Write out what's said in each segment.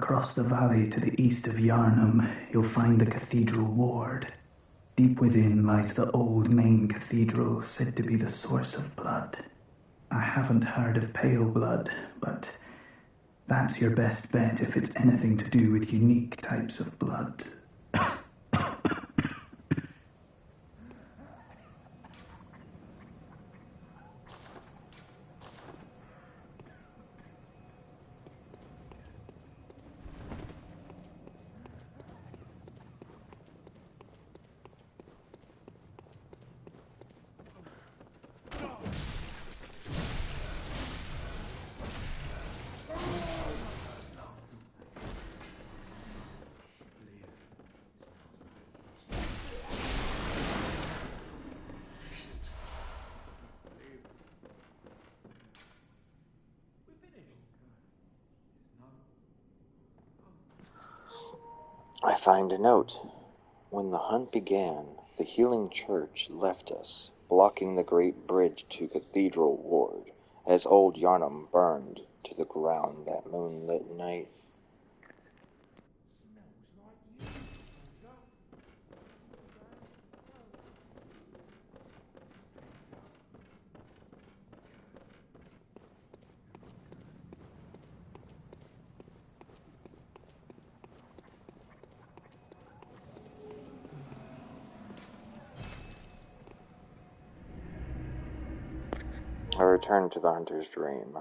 across the valley to the east of Yarnham, you'll find the Cathedral Ward. Deep within lies the old main cathedral, said to be the source of blood. I haven't heard of pale blood, but that's your best bet if it's anything to do with unique types of blood. I find a note. When the hunt began, the Healing Church left us, blocking the great bridge to Cathedral Ward, as old Yarnham burned to the ground that moonlit night. I returned to the hunter's dream.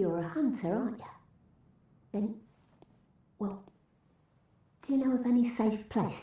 You're a hunter, aren't you? Then, well, do you know of any safe places?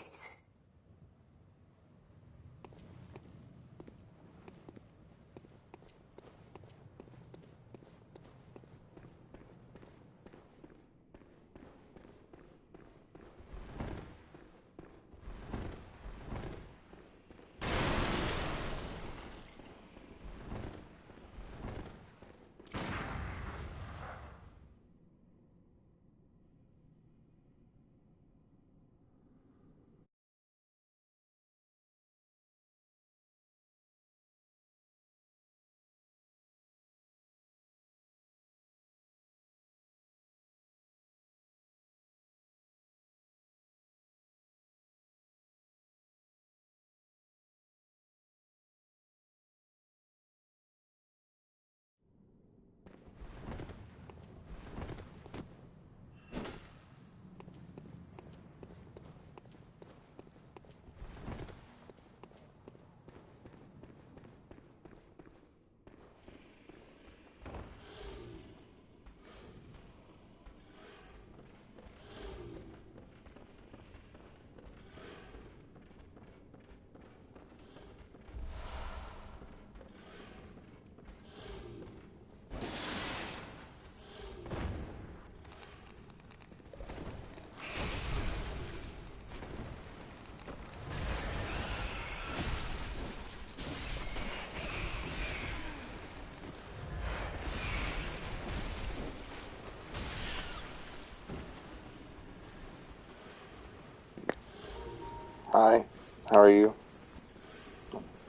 Hi, how are you?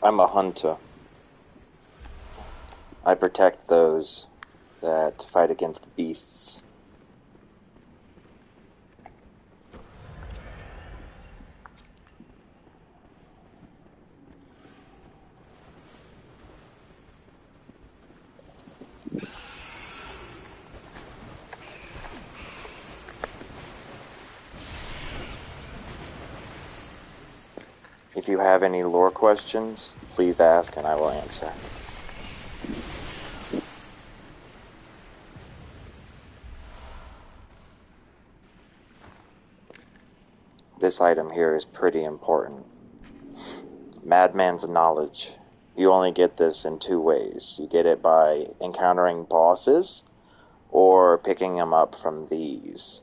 I'm a hunter. I protect those that fight against beasts. If you have any lore questions, please ask and I will answer. This item here is pretty important. Madman's knowledge. You only get this in two ways. You get it by encountering bosses or picking them up from these.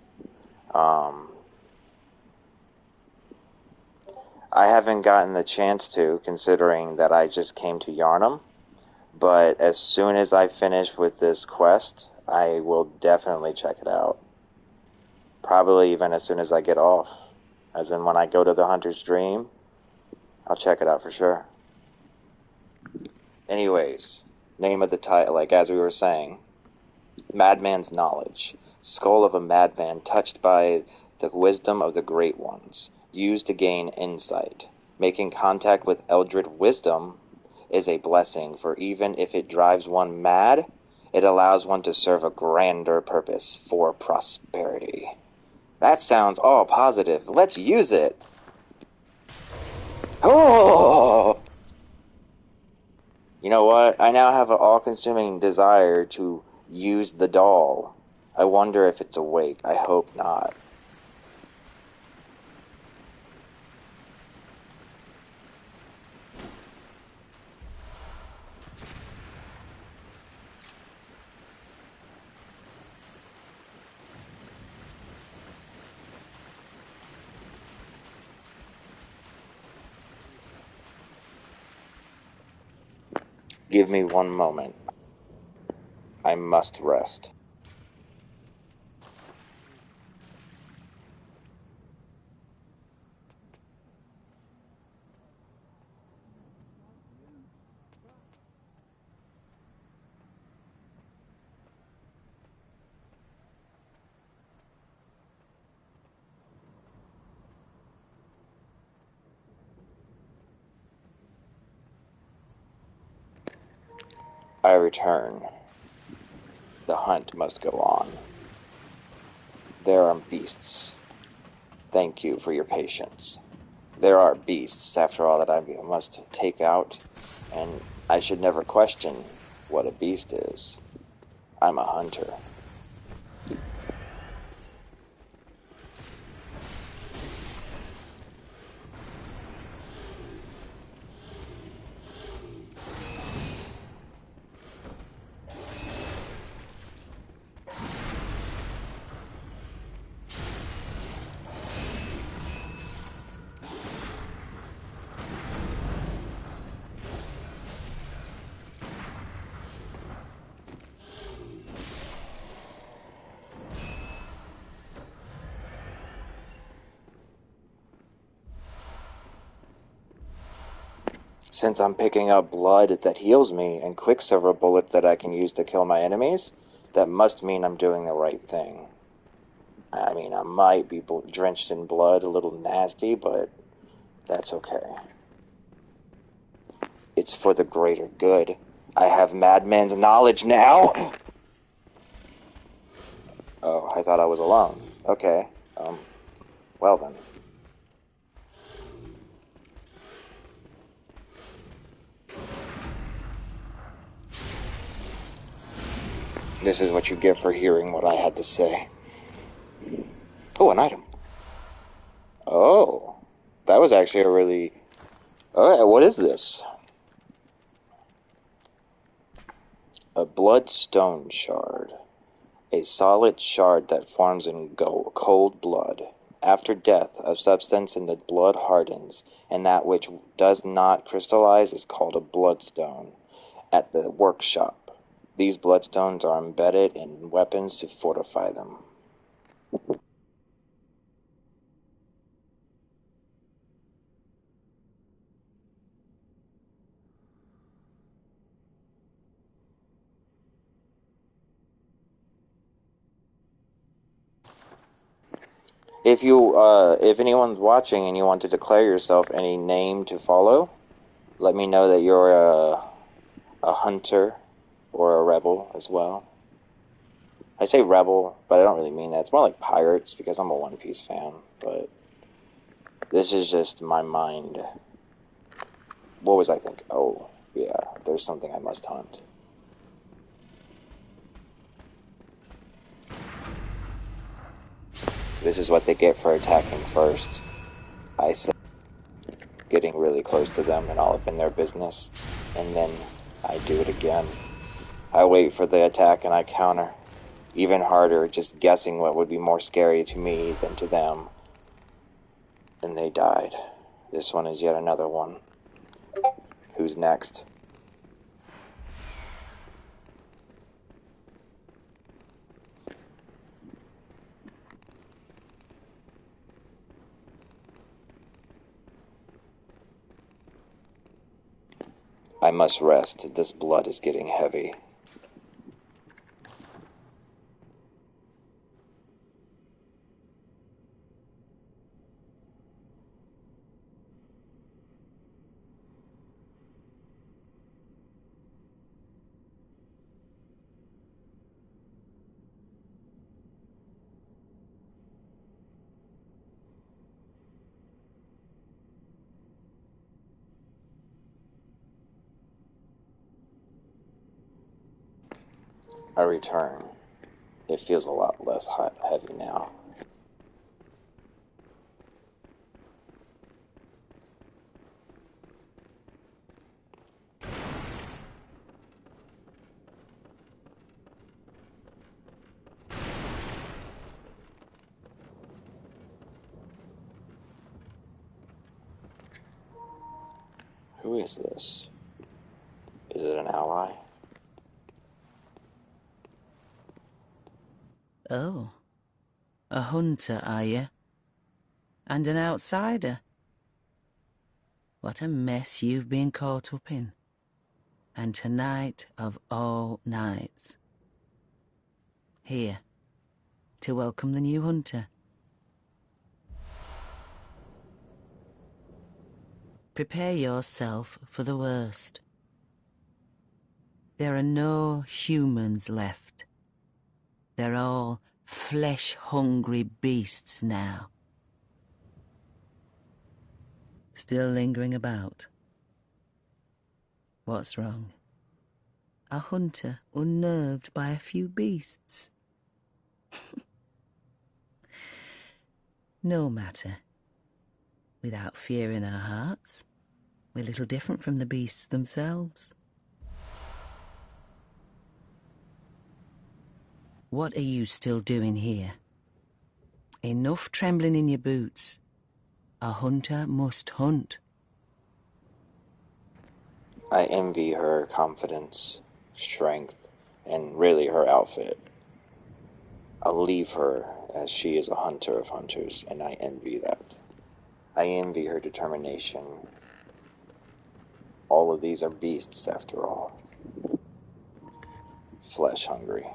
I haven't gotten the chance to, considering that I just came to Yarnum, but as soon as I finish with this quest, I will definitely check it out. Probably even as soon as I get off. As in when I go to the Hunter's Dream, I'll check it out for sure. Anyways, name of the title, like as we were saying, Madman's Knowledge. Skull of a madman touched by the wisdom of the Great Ones. Used to gain insight. Making contact with Eldritch wisdom is a blessing, for even if it drives one mad, it allows one to serve a grander purpose for prosperity. That sounds all positive. Let's use it. Oh! You know what? I now have an all-consuming desire to use the doll. I wonder if it's awake. I hope not. Give me one moment. I must rest. I return. The hunt must go on. There are beasts. Thank you for your patience. There are beasts, after all, that I must take out, and I should never question what a beast is. I'm a hunter. Since I'm picking up blood that heals me and quicksilver bullets that I can use to kill my enemies, that must mean I'm doing the right thing. I mean, I might be drenched in blood, a little nasty, but that's okay. It's for the greater good. I have Madman's knowledge now! Oh, I thought I was alone. Okay, well then. This is what you get for hearing what I had to say. Oh, an item. Oh, that was actually a really... Alright, what is this? A bloodstone shard. A solid shard that forms in cold blood. After death, a substance in the blood hardens, and that which does not crystallize is called a bloodstone. At the workshop, these bloodstones are embedded in weapons to fortify them. If anyone's watching and you want to declare yourself any name to follow, let me know that you're a hunter or a rebel as well. I say rebel, but I don't really mean that. It's more like pirates because I'm a One Piece fan, but this is just my mind. What was I thinking? Oh, yeah, there's something I must hunt. This is what they get for attacking first. I said getting really close to them and all up in their business, and then I do it again. I wait for the attack and I counter. Even harder, just guessing what would be more scary to me than to them. And they died. This one is yet another one. Who's next? I must rest. This blood is getting heavy. I return. It feels a lot less heavy now. Who is this? Is it an ally? Oh, a hunter, are you? And an outsider? What a mess you've been caught up in. And tonight of all nights. Here, to welcome the new hunter. Prepare yourself for the worst. There are no humans left. They're all flesh-hungry beasts now. Still lingering about. What's wrong? A hunter unnerved by a few beasts. No matter. Without fear in our hearts, we're little different from the beasts themselves. What are you still doing here? Enough trembling in your boots. A hunter must hunt. I envy her confidence, strength, and really her outfit. I'll leave her, as she is a hunter of hunters, and I envy that. I envy her determination. All of these are beasts, after all. Flesh hungry.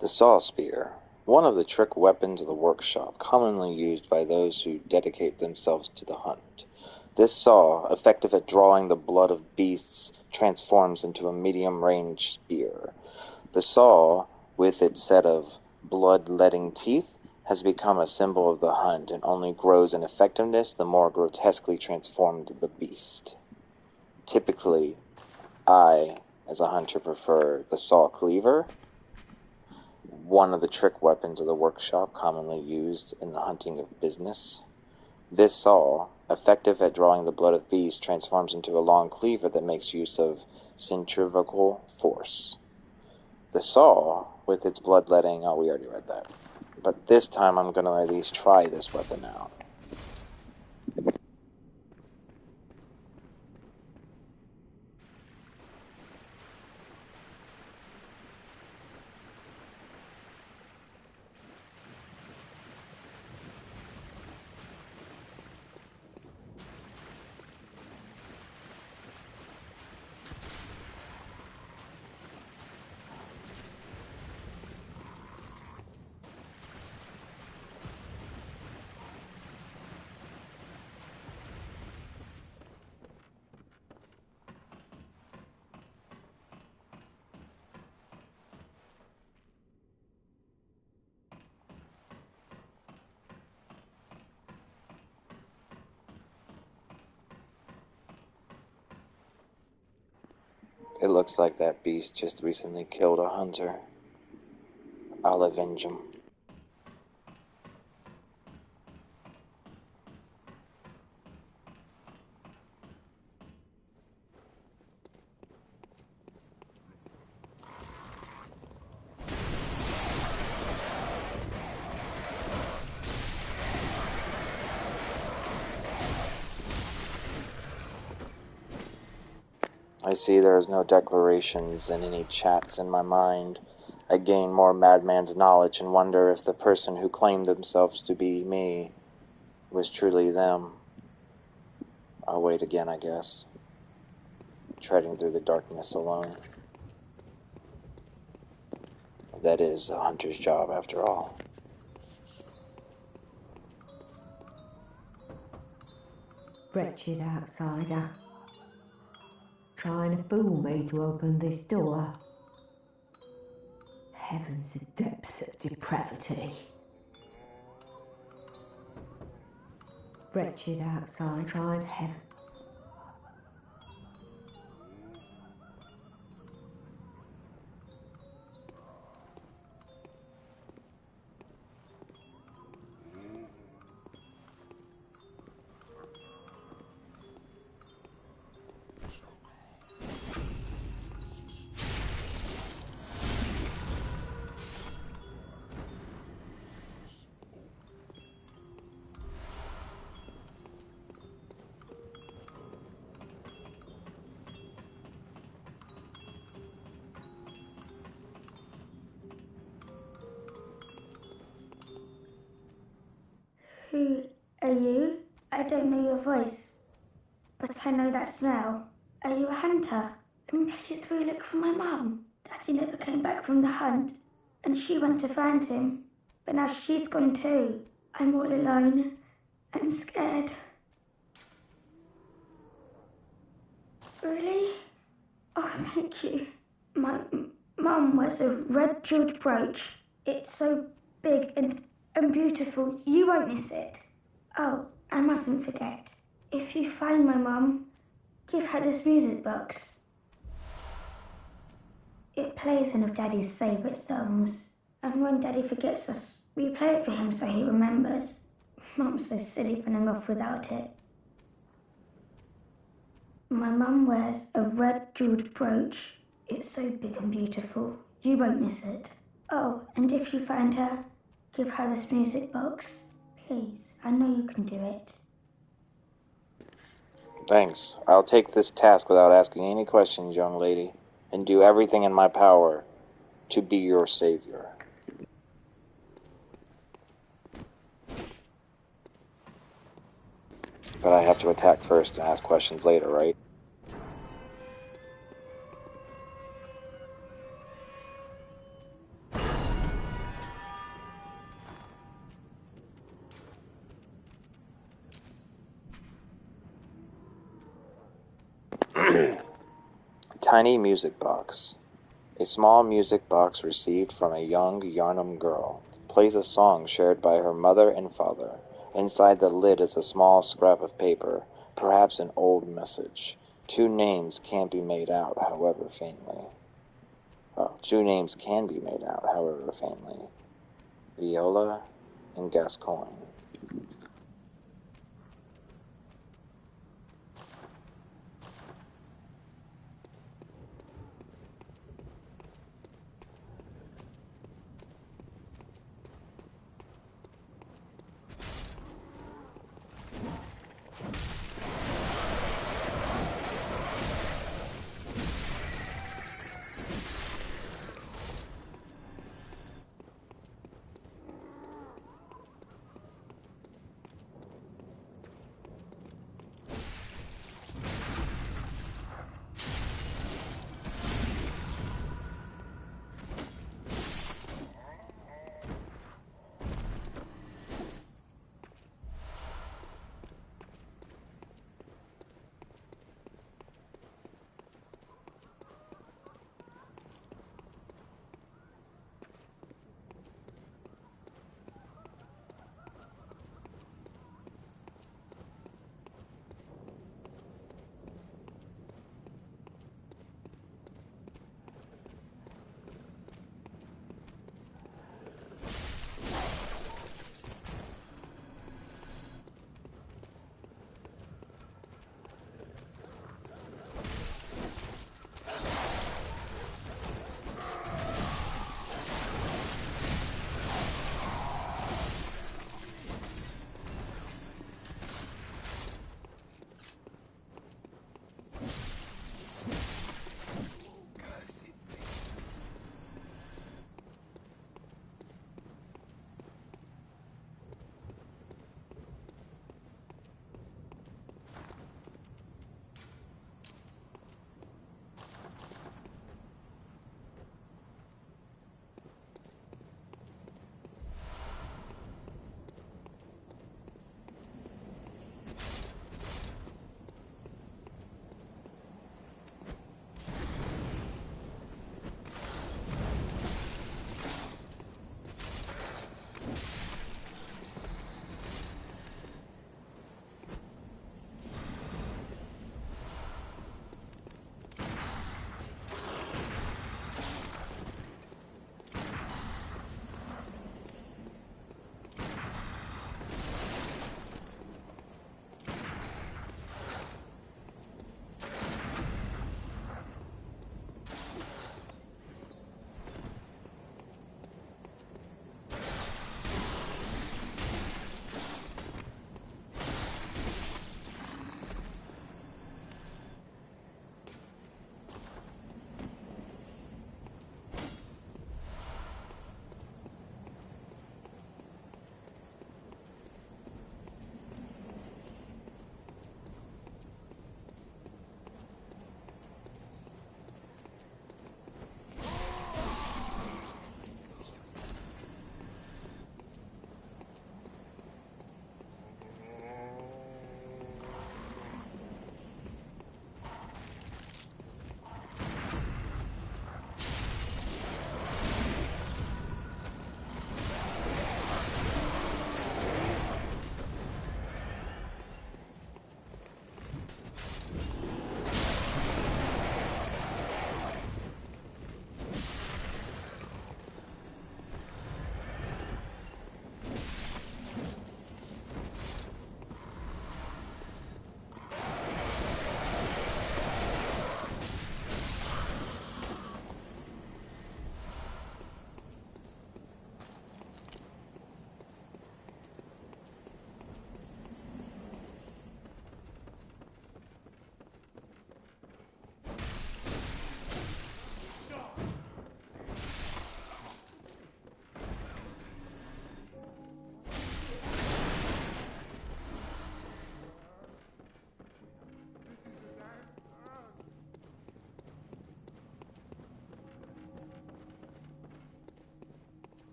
The saw spear, one of the trick weapons of the workshop, commonly used by those who dedicate themselves to the hunt. This saw, effective at drawing the blood of beasts, transforms into a medium-range spear. The saw, with its set of blood-letting teeth, has become a symbol of the hunt and only grows in effectiveness the more grotesquely transformed the beast. Typically, I, as a hunter, prefer the saw cleaver, one of the trick weapons of the workshop commonly used in the hunting of business. This saw, effective at drawing the blood of beasts, transforms into a long cleaver that makes use of centrifugal force. The saw, with its bloodletting, we already read that. But this time I'm going to at least try this weapon out. It looks like that beast just recently killed a hunter. I'll avenge him. I see there is no declarations in any chats in my mind. I gain more madman's knowledge and wonder if the person who claimed themselves to be me was truly them. I'll wait again, I guess, treading through the darkness alone. That is a hunter's job, after all. Wretched outsider, trying to fool me to open this door. Heavens, the depths of depravity. Wretched outside, trying heaven. Who are you? I don't know your voice, but I know that smell. Are you a hunter? And please will you look for my mum? Daddy never came back from the hunt, and she went to find him, but now she's gone too. I'm all alone and scared. Really? Oh, thank you. My mum wears a red jeweled brooch. It's so big and beautiful. You won't miss it. Oh, I mustn't forget. If you find my mum, give her this music box. It plays one of Daddy's favourite songs. And when Daddy forgets us, we play it for him so he remembers. Mum's so silly running off without it. My mum wears a red jeweled brooch. It's so big and beautiful. You won't miss it. Oh, and if you find her, give her this music box. Please, I know you can do it. Thanks. I'll take this task without asking any questions, young lady, and do everything in my power to be your savior. But I have to attack first and ask questions later, right? Tiny music box. A small music box received from a young Yarnum girl. Plays a song shared by her mother and father. Inside the lid is a small scrap of paper, perhaps an old message. Two names can be made out, however faintly. Viola and Gascoigne.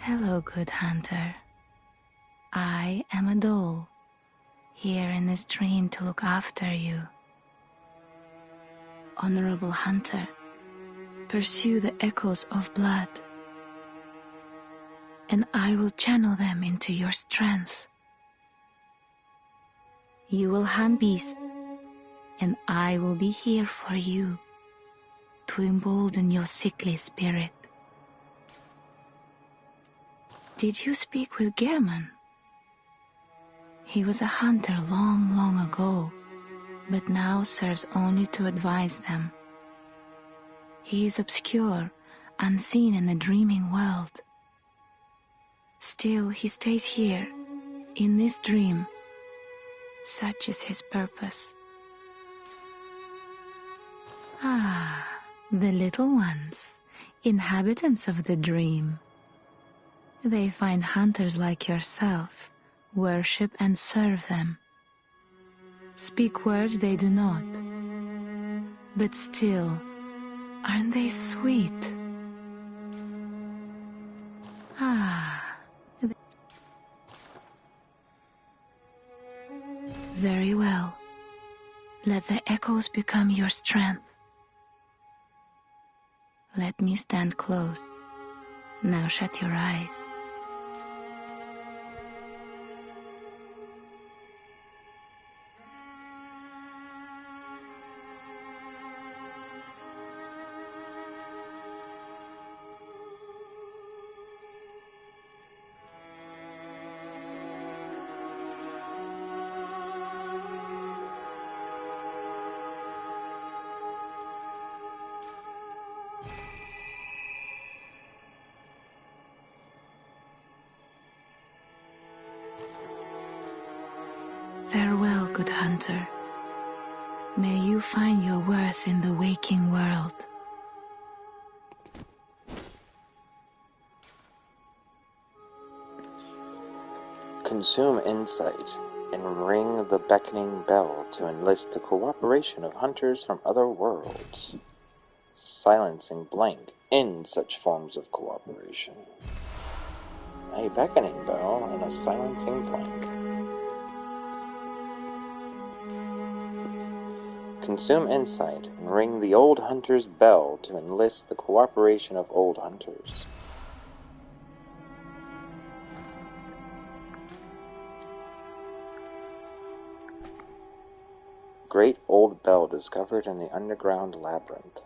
Hello, good hunter. I am a doll, here in this dream to look after you. Honorable hunter, pursue the echoes of blood, and I will channel them into your strength. You will hunt beasts, and I will be here for you to embolden your sickly spirit. Did you speak with Gehrman? He was a hunter long, long ago, but now serves only to advise them. He is obscure, unseen in the dreaming world. Still, he stays here, in this dream. Such is his purpose. Ah, the little ones, inhabitants of the dream. They find hunters like yourself, worship and serve them. Speak words they do not, but still, aren't they sweet? Ah. Very well. Let the echoes become your strength. Let me stand close. Now shut your eyes. Farewell, good hunter. May you find your worth in the waking world. Consume insight and ring the beckoning bell to enlist the cooperation of hunters from other worlds. Silencing blank ends such forms of cooperation. A beckoning bell and a silencing blank. Consume insight and ring the old hunter's bell to enlist the cooperation of old hunters. Great old bell discovered in the underground labyrinth.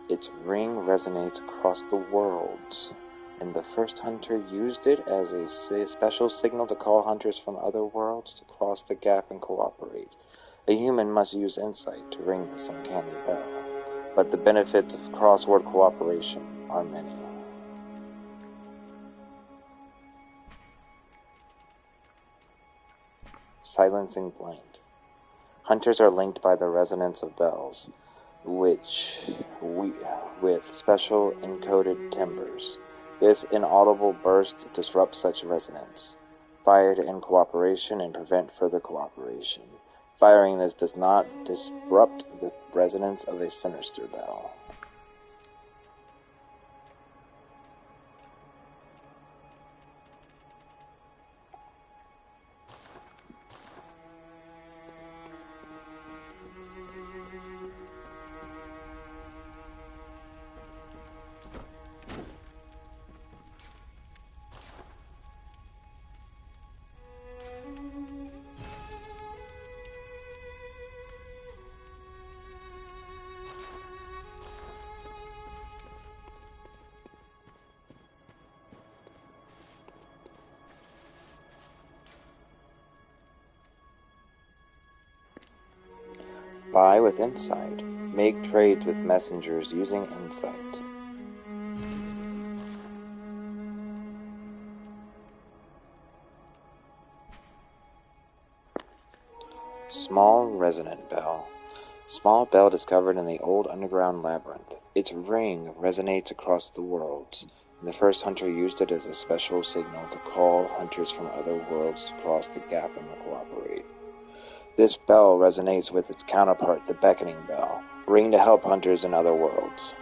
Its ring resonates across the worlds, and the first hunter used it as a special signal to call hunters from other worlds to cross the gap and cooperate. A human must use insight to ring this uncanny bell, but the benefits of cross-world cooperation are many. Silencing blank. Hunters are linked by the resonance of bells, with special encoded timbres. This inaudible burst disrupts such resonance. Fire to end cooperation and prevent further cooperation. Firing this does not disrupt the resonance of a sinister bell. Buy with insight. Make trades with messengers using insight. Small resonant bell. Small bell discovered in the old underground labyrinth. Its ring resonates across the worlds, and the first hunter used it as a special signal to call hunters from other worlds to cross the gap and cooperate. This bell resonates with its counterpart, the beckoning bell. Ring to help hunters in other worlds.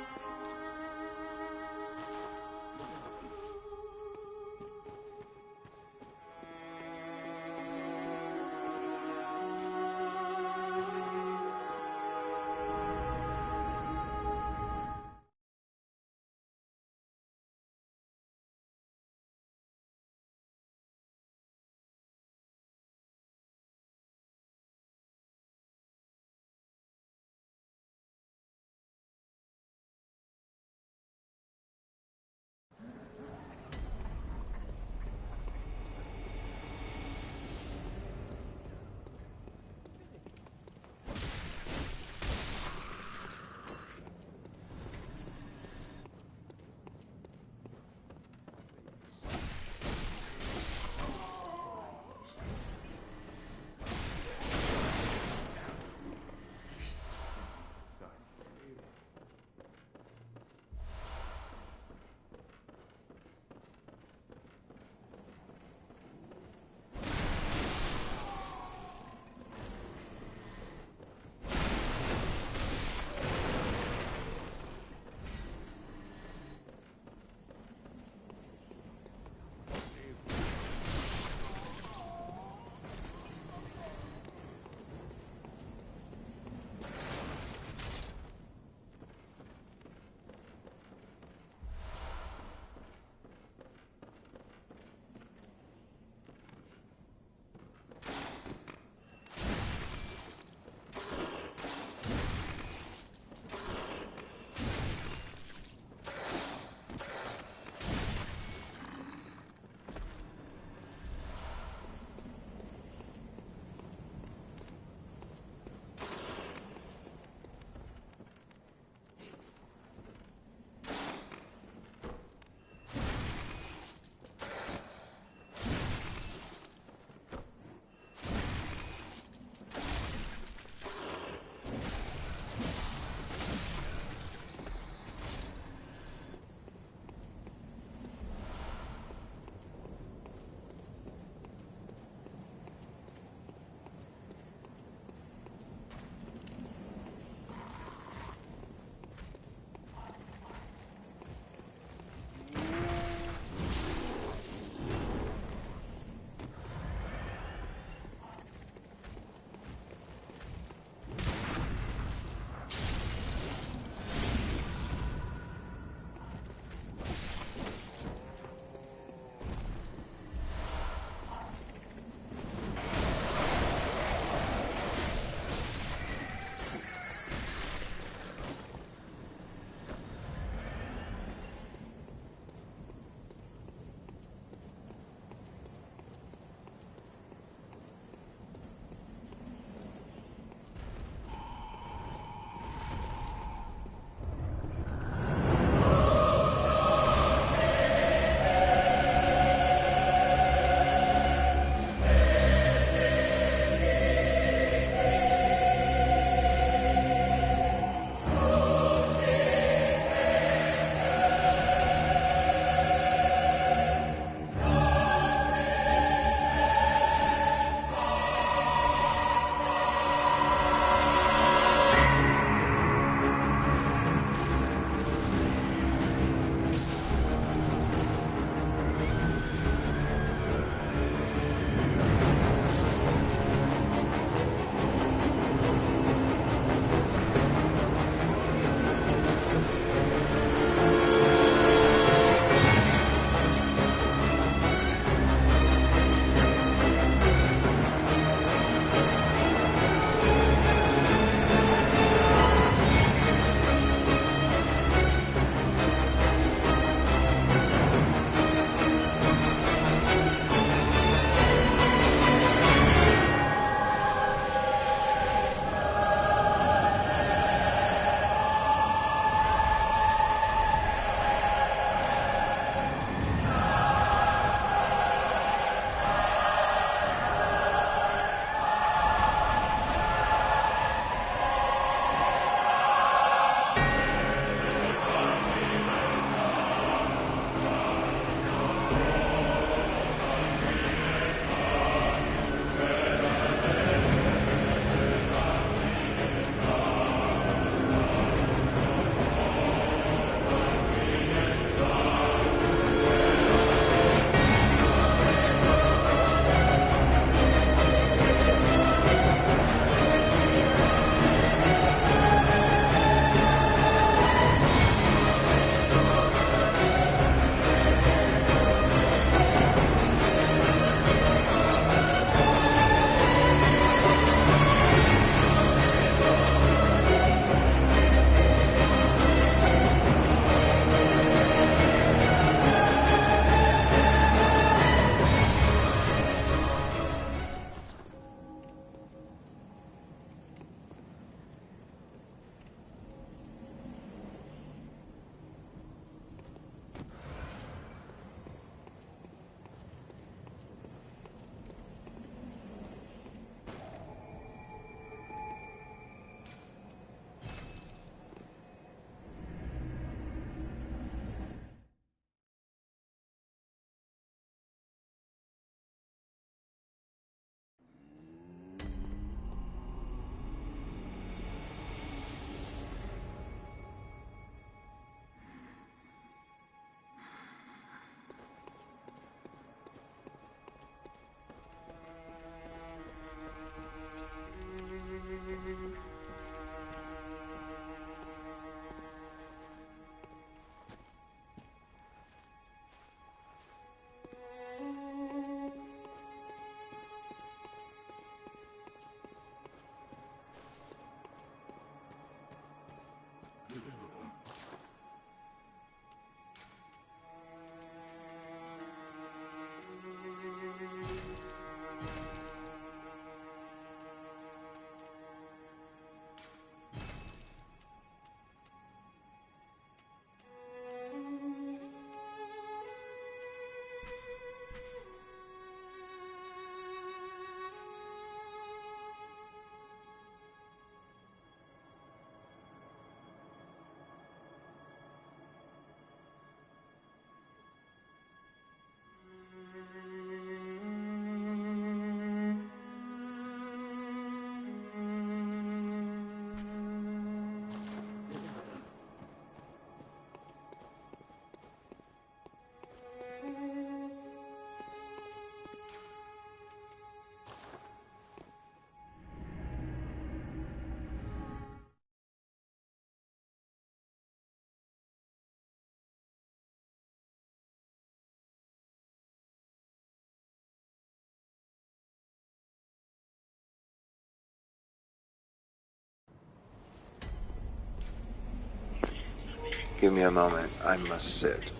Give me a moment. I must sit.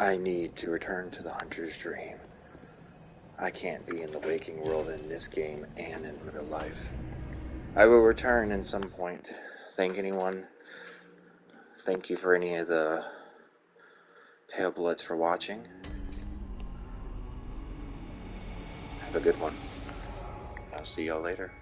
I need to return to the hunter's dream. I can't be in the waking world in this game and in real life. I will return at some point. Thank anyone. Thank you for any of the Pale Bloods for watching. Have a good one. I'll see y'all later.